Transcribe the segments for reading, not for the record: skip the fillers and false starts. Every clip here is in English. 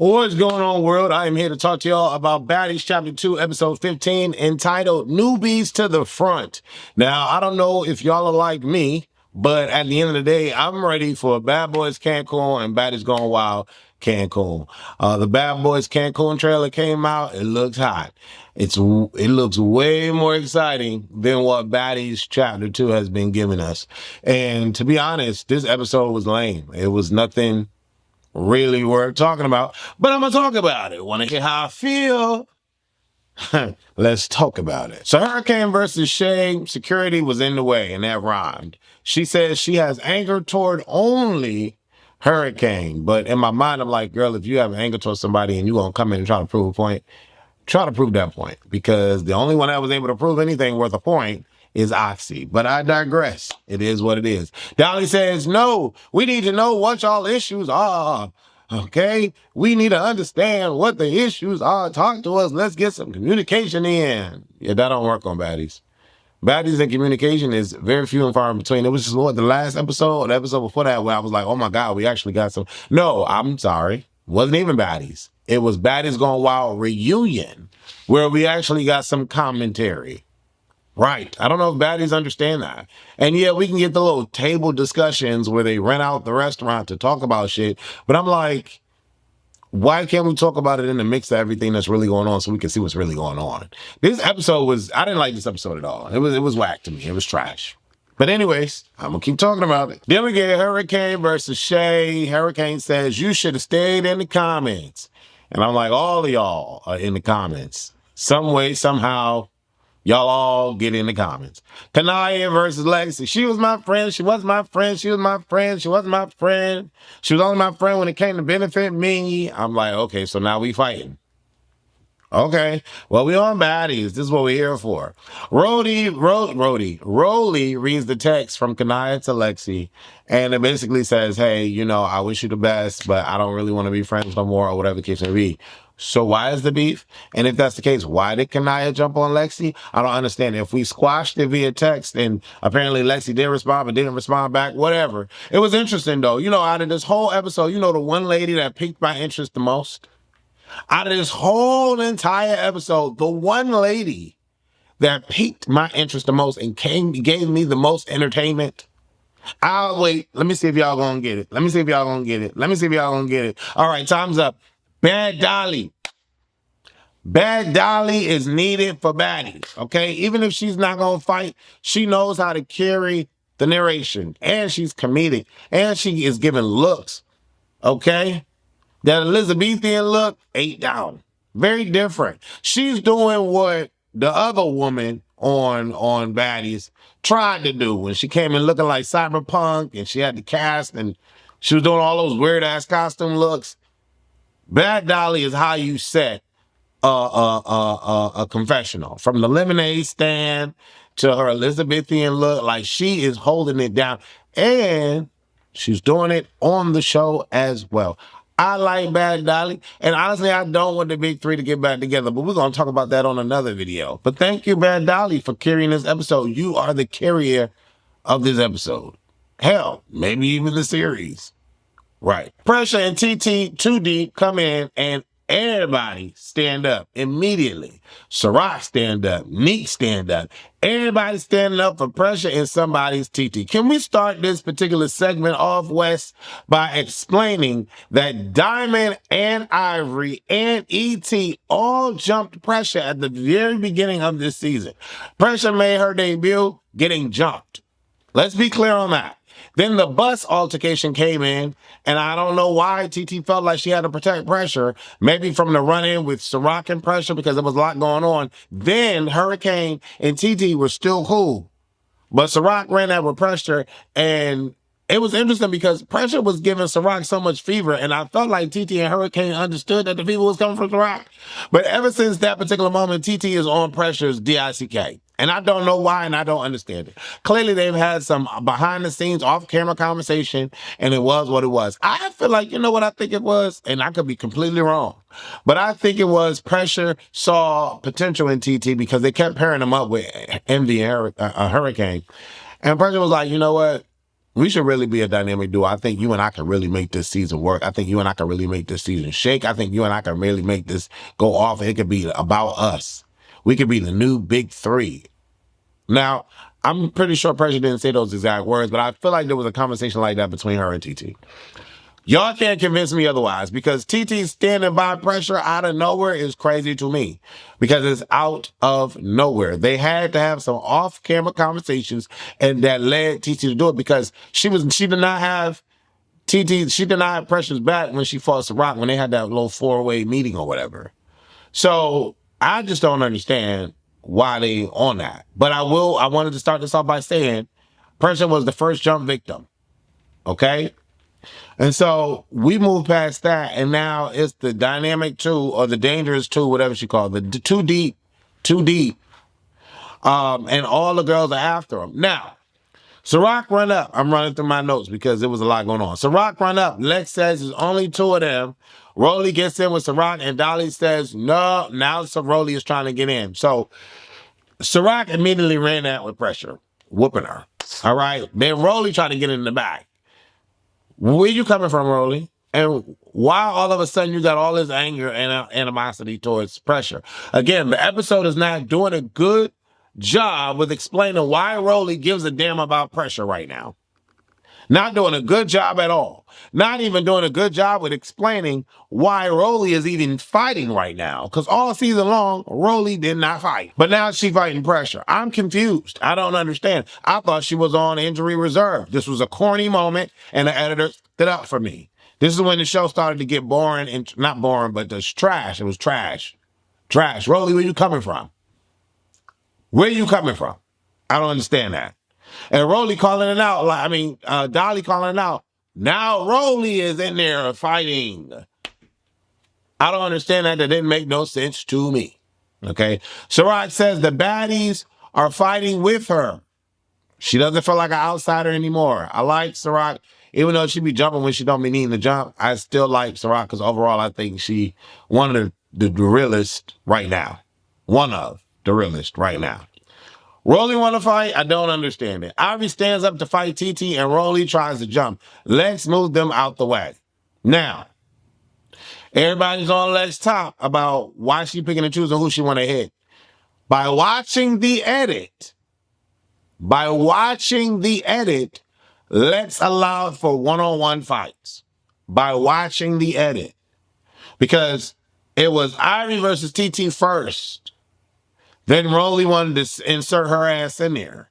What's going on, world? I am here to talk to y'all about Baddies Chapter 2, Episode 15, entitled Newbies to the Front. Now, I don't know if y'all are like me, but at the end of the day, I'm ready for Bad Boys Cancun and Baddies Gone Wild Cancun. The Bad Boys Cancun trailer came out. It looks hot. It looks way more exciting than what Baddies Chapter 2 has been giving us. And to be honest, this episode was lame. It was nothing really worth talking about, but I'm gonna talk about it. Want to hear how I feel? Let's talk about it. So Hurricane versus Shay, security was in the way, and that rhymed. She says she has anger toward only Hurricane, but in my mind, I'm like, girl, if you have anger toward somebody and you're gonna come in and try to prove a point, try to prove that point, because the only one that was able to prove anything worth a point is Oxy. But I digress. It is what it is. Dolly says, no, we need to know what y'all issues are. Okay? We need to understand what the issues are. Talk to us. Let's get some communication in. Yeah, that don't work on Baddies. Baddies and communication is very few and far in between. It was just what, the last episode, the episode before that, where I was like, oh my God, we actually got some. No, I'm sorry. Wasn't even Baddies. It was Baddies Gone Wild reunion, where we actually got some commentary. Right. I don't know if baddies understand that. And yeah, we can get the little table discussions where they rent out the restaurant to talk about shit. But I'm like, why can't we talk about it in the mix of everything that's really going on so we can see what's really going on? This episode I didn't like this episode at all. It was whack to me. It was trash. But anyways, I'm going to keep talking about it. Then we get Hurricane versus Shay. Hurricane says, you should have stayed in the comments. And I'm like, all of y'all are in the comments. Some way, somehow, y'all all get in the comments. Kanaya versus Legacy. She was my friend. She was my friend. She was my friend. She wasn't my friend. She was only my friend when it came to benefit me. I'm like, okay, so now we fighting. Okay, well, we on Baddies. This is what we're here for. Roly reads the text from Kanaya to Lexi, and it basically says, hey, you know, I wish you the best, but I don't really want to be friends no more, or whatever the case may be. So why is the beef? And if that's the case, why did Kanaya jump on Lexi? I don't understand. If we squashed it via text, and apparently Lexi did respond, but didn't respond back, whatever. It was interesting, though. You know, out of this whole episode, you know the one lady that piqued my interest the most? Out of this whole entire episode, the one lady that piqued my interest the most and gave me the most entertainment. I'll wait. Let me see if y'all gonna get it. Let me see if y'all gonna get it. Let me see if y'all gonna get it. All right, time's up. Bad Dolly. Bad Dolly is needed for Baddies, okay? Even if she's not gonna fight, she knows how to carry the narration, and she's comedic, and she is giving looks, okay? That Elizabethan look, 8 down. Very different. She's doing what the other woman on Baddies tried to do when she came in looking like Cyberpunk and she had the cast and she was doing all those weird ass costume looks. Bad Dolly is how you set a confessional, from the lemonade stand to her Elizabethan look. Like, she is holding it down, and she's doing it on the show as well. I like Bad Dolly, and honestly, I don't want the big three to get back together, but we're going to talk about that on another video. But thank you, Bad Dolly, for carrying this episode. You are the carrier of this episode. Hell, maybe even the series. Right. Pressure and TT 2D come in, and everybody stand up immediately. Ciroc stand up. Neek stand up. Everybody standing up for Pressure and somebody's TT. Can we start this particular segment off, West, by explaining that Diamond and Ivory and ET all jumped Pressure at the very beginning of this season? Pressure made her debut getting jumped. Let's be clear on that. Then the bus altercation came in, and I don't know why TT felt like she had to protect Pressure, maybe from the run-in with Ciroc and Pressure, because there was a lot going on. Then Hurricane and TT were still cool, but Ciroc ran that with Pressure, and it was interesting because Pressure was giving Ciroc so much fever, and I felt like TT and Hurricane understood that the fever was coming from Ciroc. But ever since that particular moment, TT is on Pressure's DICK. And I don't know why, and I don't understand it. Clearly, they've had some behind-the-scenes, off-camera conversation, and it was what it was. I feel like, you know what I think it was? And I could be completely wrong. But I think it was Pressure saw potential in TT because they kept pairing him up with Envy and Hurricane. And Pressure was like, you know what? we should really be a dynamic duo. I think you and I can really make this season work. I think you and I can really make this season shake. I think you and I can really make this go off. It could be about us. We could be the new big three. Now, I'm pretty sure Pressure didn't say those exact words, but I feel like there was a conversation like that between her and TT. Y'all can't convince me otherwise, because TT standing by Pressure out of nowhere is crazy to me, because it's out of nowhere. They had to have some off-camera conversations, and that led TT to do it, because she did not have Pressure's back when she fought Ciroc, when they had that little 4-way meeting or whatever. So I just don't understand why they on that. But I wanted to start this off by saying Pressure was the first jump victim. Okay? And so we moved past that, and now it's the dynamic two, or the dangerous two, whatever she called it, the too deep. And all the girls are after him. Now, Ciroc run up. I'm running through my notes because there was a lot going on. Ciroc run up. Lex says there's only two of them. Rolly gets in with Ciroc, and Dolly says, no, now Rolly is trying to get in. So Ciroc immediately ran out with Pressure, whooping her. All right? Then Rolly tried to get in the back. Where you coming from, Rolly? And why all of a sudden you got all this anger and animosity towards Pressure? Again, the episode is not doing a good job with explaining why Rolly gives a damn about Pressure right now. Not doing a good job at all. Not even doing a good job with explaining why Rolly is even fighting right now. Because all season long, Rolly did not fight. But now she's fighting Pressure. I'm confused. I don't understand. I thought she was on injury reserve. This was a corny moment, and the editor stood up for me. This is when the show started to get boring, and not boring, but just trash. It was trash. Trash. Rolly, where you coming from? Where you coming from? I don't understand that. And Rolly calling it out, Dolly calling it out. Now Rolly is in there fighting. I don't understand that. That didn't make no sense to me. Okay. Ciroc says the baddies are fighting with her. She doesn't feel like an outsider anymore. I like Ciroc. Even though she be jumping when she don't be needing to jump, I still like Ciroc, because overall I think she one of the realest right now. One of the realest right now. Rolly want to fight? I don't understand it. Ivy stands up to fight TT, and Rolly tries to jump. Lex moves them out the way. Now, everybody's on Lex's top about why she picking and choosing who she want to hit. By watching the edit, Lex allowed for one-on-one fights. By watching the edit. Because it was Ivy versus TT first. Then Rolly wanted to insert her ass in there.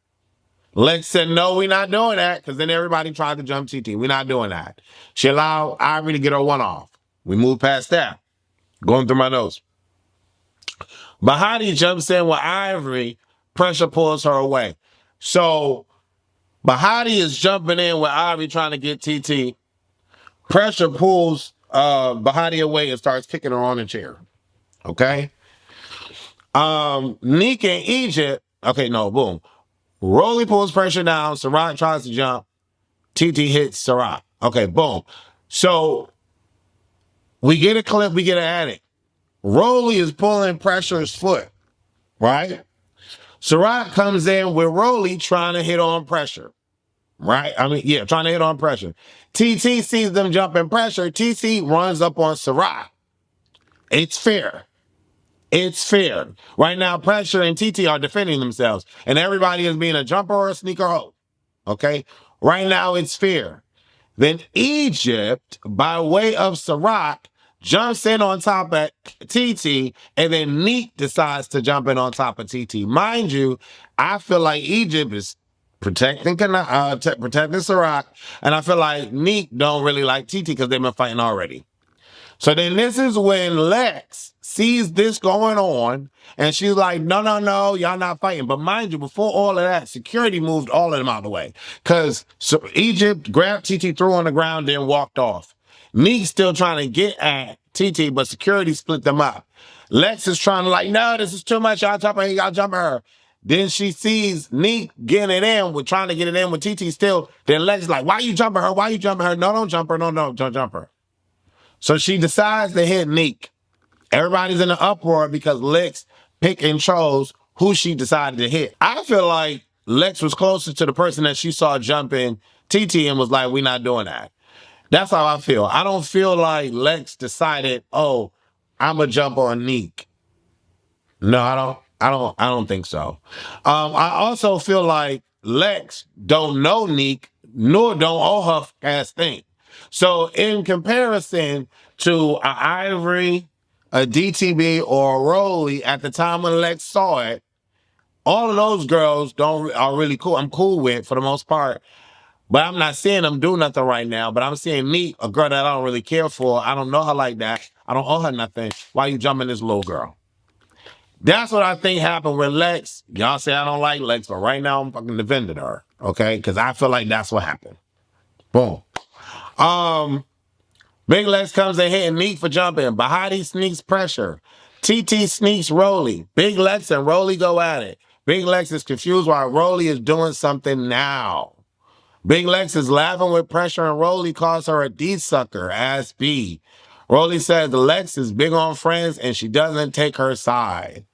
Lex said, no, we're not doing that, because then everybody tried to jump TT. We're not doing that. She allowed Ivy to get her one off. We moved past that. Going through my notes. Bahati jumps in with Ivory. Pressure pulls her away. So Bahati is jumping in with Ivy trying to get TT. Pressure pulls Bahati away and starts kicking her on the chair. Okay? Nick and Egypt. Okay, no, boom. Rolly pulls Pressure down. Ciroc tries to jump. TT hits Ciroc. Okay, boom. So we get a clip, we get an edit. Rolly is pulling Pressure's foot, right? Ciroc comes in with Rolly trying to hit on Pressure, right? Trying to hit on Pressure. TT sees them jumping Pressure. TT runs up on Ciroc. It's fair. It's fair. Right now, Pressure and TT are defending themselves, and everybody is being a jumper or a sneaker hoe. Okay? Right now, it's fair. Then Egypt, by way of Ciroc, jumps in on top of TT, and then Neek decides to jump in on top of TT. Mind you, I feel like Egypt is protecting Ciroc, and I feel like Neek don't really like TT because they've been fighting already. So then this is when Lex sees this going on, and she's like, no, y'all not fighting. But mind you, before all of that, security moved all of them out of the way. Because Egypt grabbed TT, threw on the ground, then walked off. Neek's still trying to get at TT, but security split them up. Lex is trying to no, this is too much. Y'all jumping her. Then she sees Neek getting it in, trying to get it in with TT still. Then Lex is like, why you jumping her? Why you jumping her? No, don't jump her. No, don't jump her. So she decides to hit Neek. Everybody's in an uproar because Lex picked and chose who she decided to hit. I feel like Lex was closer to the person that she saw jumping TT and was like, we're not doing that. That's how I feel. I don't feel like Lex decided, oh, I'm gonna jump on Neek. No, I don't think so. I also feel like Lex don't know Neek, nor don't owe her ass thing. So in comparison to a Ivory, a DTB, or a Rolly at the time when Lex saw it, all of those girls are really cool. I'm cool with for the most part. But I'm not seeing them do nothing right now. But I'm seeing Neek, a girl that I don't really care for. I don't know her like that. I don't owe her nothing. Why you jumping this little girl? That's what I think happened with Lex. Y'all say I don't like Lex, but right now I'm fucking defending her. Okay? Because I feel like that's what happened. Boom. Big Lex comes in hitting Neek for jumping. Bahati sneaks pressure. TT sneaks Rolly. Big Lex and Rolly go at it. Big Lex is confused why Rolly is doing something now. Big Lex is laughing with pressure and Rolly calls her a D-sucker, ass B. Rolly says Lex is big on friends and she doesn't take her side.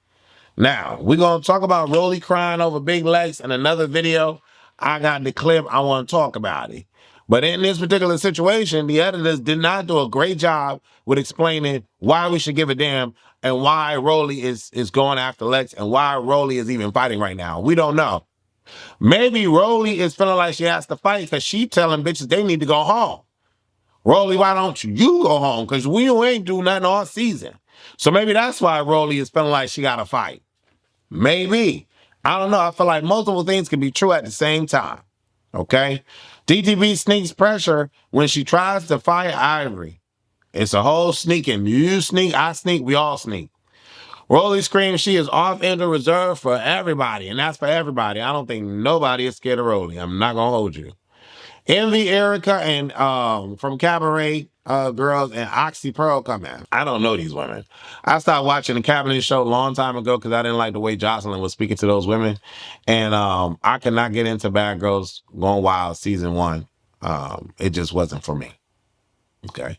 Now, we're going to talk about Rolly crying over Big Lex in another video. I got the clip. I want to talk about it. But in this particular situation, the editors did not do a great job with explaining why we should give a damn and why Rolly is going after Lex and why Rolly is even fighting right now. We don't know. Maybe Rolly is feeling like she has to fight because she telling bitches they need to go home. Rolly, why don't you go home? Because we ain't do nothing all season. So maybe that's why Rolly is feeling like she got to fight. Maybe. I don't know. I feel like multiple things can be true at the same time. Okay? DTB sneaks pressure when she tries to fight Ivory. It's a whole sneaking. You sneak, I sneak, we all sneak. Rolly screams she is off into reserve for everybody, and that's for everybody. I don't think nobody is scared of Rolly. I'm not going to hold you. Envy, Erica, and from Cabaret Girls and Oxy Pearl come in. I don't know these women. I stopped watching the Cabaret show a long time ago because I didn't like the way Jocelyn was speaking to those women. And I could not get into Bad Girls Gone Wild season 1. It just wasn't for me. Okay.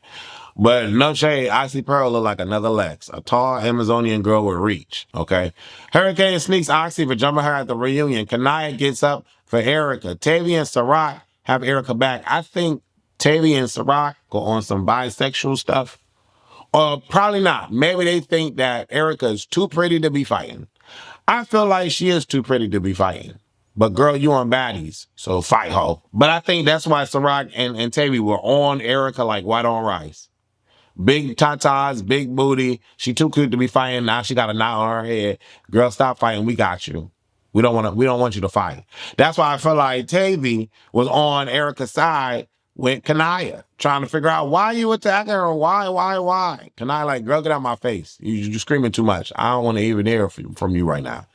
But no shade, Oxy Pearl look like another Lex, a tall Amazonian girl with reach, okay? Hurricane sneaks Oxy for jumping her at the reunion. Kanaya gets up for Erica. Tavy and Ciroc have Erica back. I think Tavy and Ciroc go on some bisexual stuff. Or probably not. Maybe they think that Erica is too pretty to be fighting. I feel like she is too pretty to be fighting. But girl, you on Baddies, so fight ho. But I think that's why Ciroc and Tavy were on Erica like white on rice. Big tatas, big booty. She too cute to be fighting. Now she got a knot on her head. Girl, stop fighting. We got you. We don't want you to fight. That's why I feel like Tavy was on Erica's side with Kanaya, trying to figure out why you attacking her. Why? Kanaya like, girl, get out my face. You screaming too much. I don't want to even hear from you right now.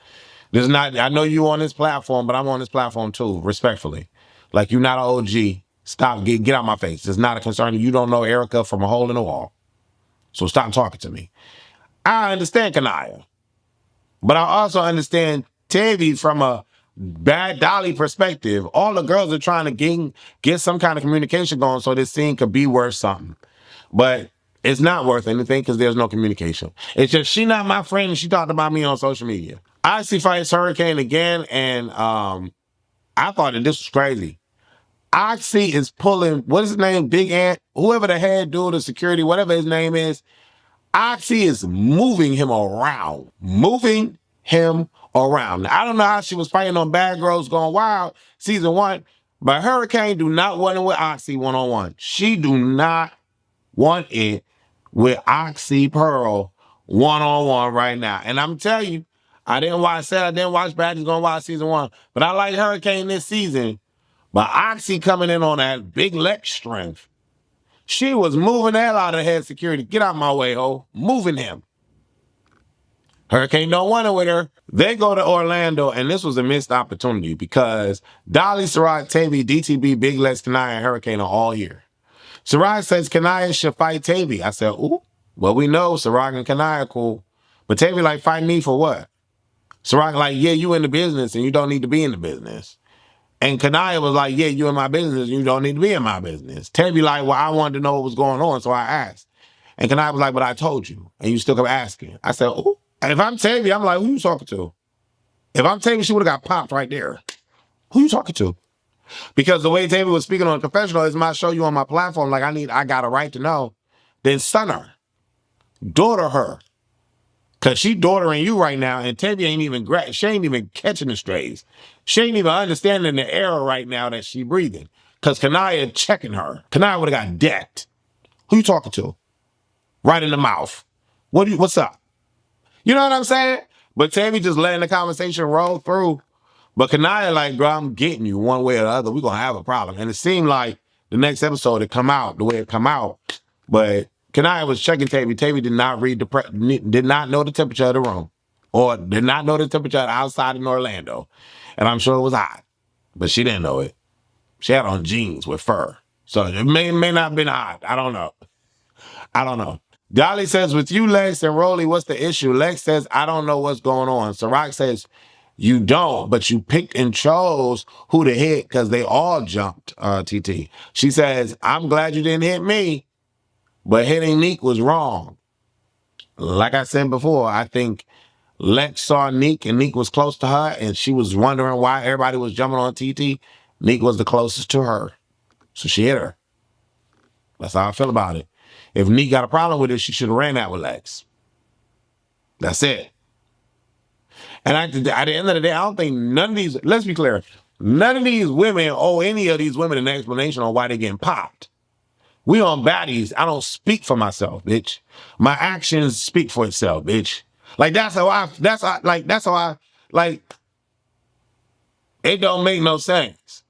This is not. I know you on this platform, but I'm on this platform too, respectfully. Like, you're not an OG. Stop. Get out my face. It's not a concern. You don't know Erica from a hole in the wall. So stop talking to me. I understand Kanaya. But I also understand Tavy from a Bad Dolly perspective. All the girls are trying to get some kind of communication going so this scene could be worth something. But it's not worth anything because there's no communication. It's just she not my friend and she talked about me on social media. Oxy fights Hurricane again, and I thought that this was crazy. Oxy is pulling, what is his name? Big Ant, whoever the head dude of security, whatever his name is. Oxy is moving him around. Now, I don't know how she was fighting on Bad Girls Gone Wild season 1, but Hurricane do not want it with Oxy one-on-one. She do not want it with Oxy Pearl one-on-one right now. And I'm telling you, I didn't watch Bad Girls Gone Wild season 1, but I like Hurricane this season. But Oxy coming in on that big Lex strength. She was moving the hell out of head security. Get out my way, ho. Moving him. Hurricane don't want it with her. They go to Orlando, and this was a missed opportunity because Dolly, Ciroc, Tavy, DTB, Big Lex, Kanaya, and Hurricane are all here. Ciroc says Kanaya should fight Tavy. I said, ooh, well, we know Ciroc and Kanaya cool. But Tavy like, fight me for what? Ciroc like, yeah, you in the business, and you don't need to be in the business. And Kanaya was like, yeah, you in my business, you don't need to be in my business. Tavy like, well, I wanted to know what was going on, so I asked. And Kanaya was like, but I told you, and you still kept asking. I said, oh. And if I'm Tavy, I'm like, who you talking to? If I'm Tavy, she would have got popped right there. Who you talking to? Because the way Tavy was speaking on confessional is my show you on my platform. Like I got a right to know. Then son her, daughter her. Cause she daughtering you right now, and Tavy ain't even she ain't even catching the strays. She ain't even understanding the error right now that she breathing. Cause Kanaya checking her. Kanaya would have got decked. Who you talking to? Right in the mouth. What's up? You know what I'm saying? But Tavy just letting the conversation roll through. But Kanaya like, bro, I'm getting you one way or the other. We're gonna have a problem. And it seemed like the next episode it come out the way it come out. But Kanaya was checking Tavy. Tavy did not read did not know the temperature of the room. Or did not know the temperature outside in Orlando. And I'm sure it was hot. But she didn't know it. She had on jeans with fur. So it may not have been hot. I don't know. I don't know. Dolly says, with you, Lex and Rolly, what's the issue? Lex says, I don't know what's going on. Ciroc says, you don't, but you picked and chose who to hit because they all jumped, TT. She says, I'm glad you didn't hit me, but hitting Neek was wrong. Like I said before, I think Lex saw Neek and Neek was close to her and she was wondering why everybody was jumping on TT. Neek was the closest to her. So she hit her. That's how I feel about it. If Neek got a problem with it, she should have ran that with Lex. That's it. And at the end of the day, I don't think none of these, let's be clear, none of these women owe any of these women an explanation on why they're getting popped. We on baddies. I don't speak for myself, bitch. My actions speak for itself, bitch. Like that's how it don't make no sense.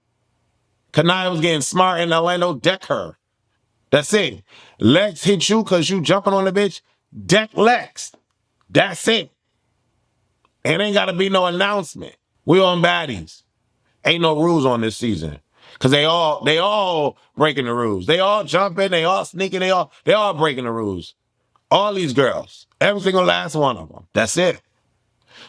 Kanaya was getting smart in Orlando, deck her. That's it. Lex hit you because you jumping on the bitch. Deck Lex. That's it. It ain't got to be no announcement. We on baddies. Ain't no rules on this season. Cause they all breaking the rules. They all jumping, they all sneaking, they all breaking the rules. All these girls. Every single last one of them. That's it.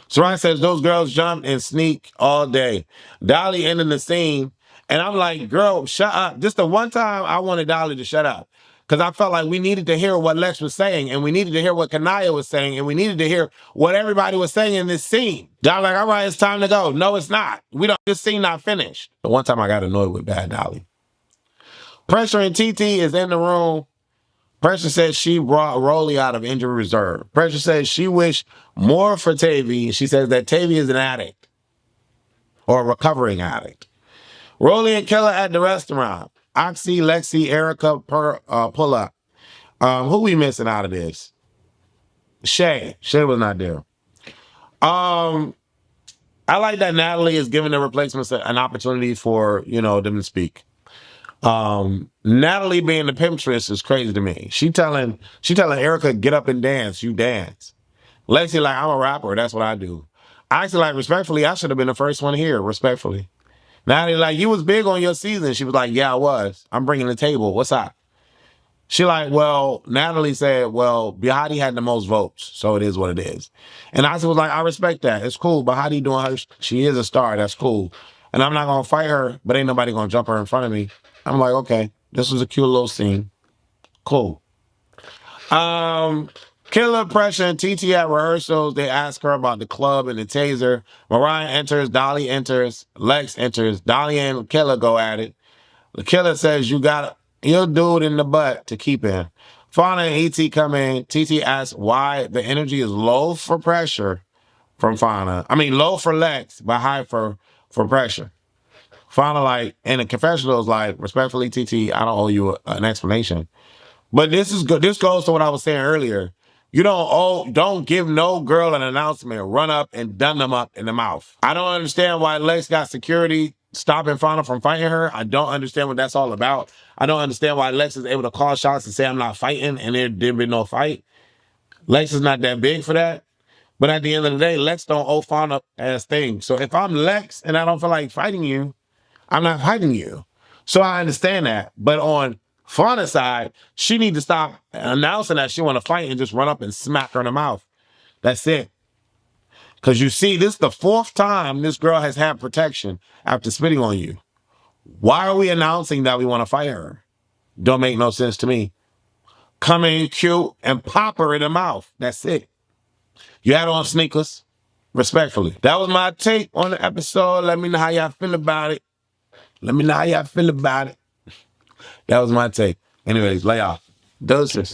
Saran says those girls jump and sneak all day. Dolly ending the scene. And I'm like, girl, shut up. Just the one time I wanted Dolly to shut up. Because I felt like we needed to hear what Lex was saying. And we needed to hear what Kanaya was saying. And we needed to hear what everybody was saying in this scene. Dolly like, all right, it's time to go. No, it's not. This scene not finished. The one time I got annoyed with Bad Dolly. Pressure and TT is in the room. Pressure says she brought Rolly out of injury reserve. Pressure says she wished more for Tavy. She says that Tavy is an addict or a recovering addict. Rolly and Killer at the restaurant. Oxy, Lexi, Erica, pull up. Who we missing out of this? Shay. Shay was not there. I like that Natalie is giving the replacements an opportunity for, them to speak. Natalie being the pimpstress is crazy to me. She telling Erica, get up and dance. You dance. Lexi like, I'm a rapper. That's what I do. Oxy like, respectfully, I should have been the first one here. Respectfully. Natalie like, you was big on your season. She was like, yeah, I was. I'm bringing the table. What's up? She like, well, Natalie said, well, Bahati had the most votes, so it is what it is. And I was like, I respect that. It's cool. Bahati doing her, she is a star. That's cool. And I'm not going to fight her, but ain't nobody going to jump her in front of me. I'm like, okay, this was a cute little scene. Cool. Killer, Pressure, and TT at rehearsals. They ask her about the club and the taser. Mariah enters, Dolly enters, Lex enters. Dolly and Killer go at it. The Killer says, you'll do it in the butt to keep in. Fauna and ET come in. TT asks why the energy is low for Pressure from Fauna. I mean, low for Lex, but high for Pressure. Fauna like, and the confessional is like, respectfully, TT, I don't owe you an explanation. But this is good. This goes to what I was saying earlier. You don't give no girl an announcement, run up and dun them up in the mouth. I don't understand why Lex got security stopping Fauna from fighting her. I don't understand what that's all about. I don't understand why Lex is able to call shots and say I'm not fighting and there didn't be no fight. Lex is not that big for that. But at the end of the day, Lex don't owe Fauna ass things. So if I'm Lex and I don't feel like fighting you, I'm not fighting you. So I understand that. But on Fauna's side, she need to stop announcing that she want to fight and just run up and smack her in the mouth. That's it. Because you see, this is the 4th time this girl has had protection after spitting on you. Why are we announcing that we want to fight her? Don't make no sense to me. Come in cute and pop her in the mouth. That's it. You had on sneakers. Respectfully. That was my take on the episode. Let me know how y'all feel about it. Let me know how y'all feel about it. That was my take. Anyways, lay off. Doses.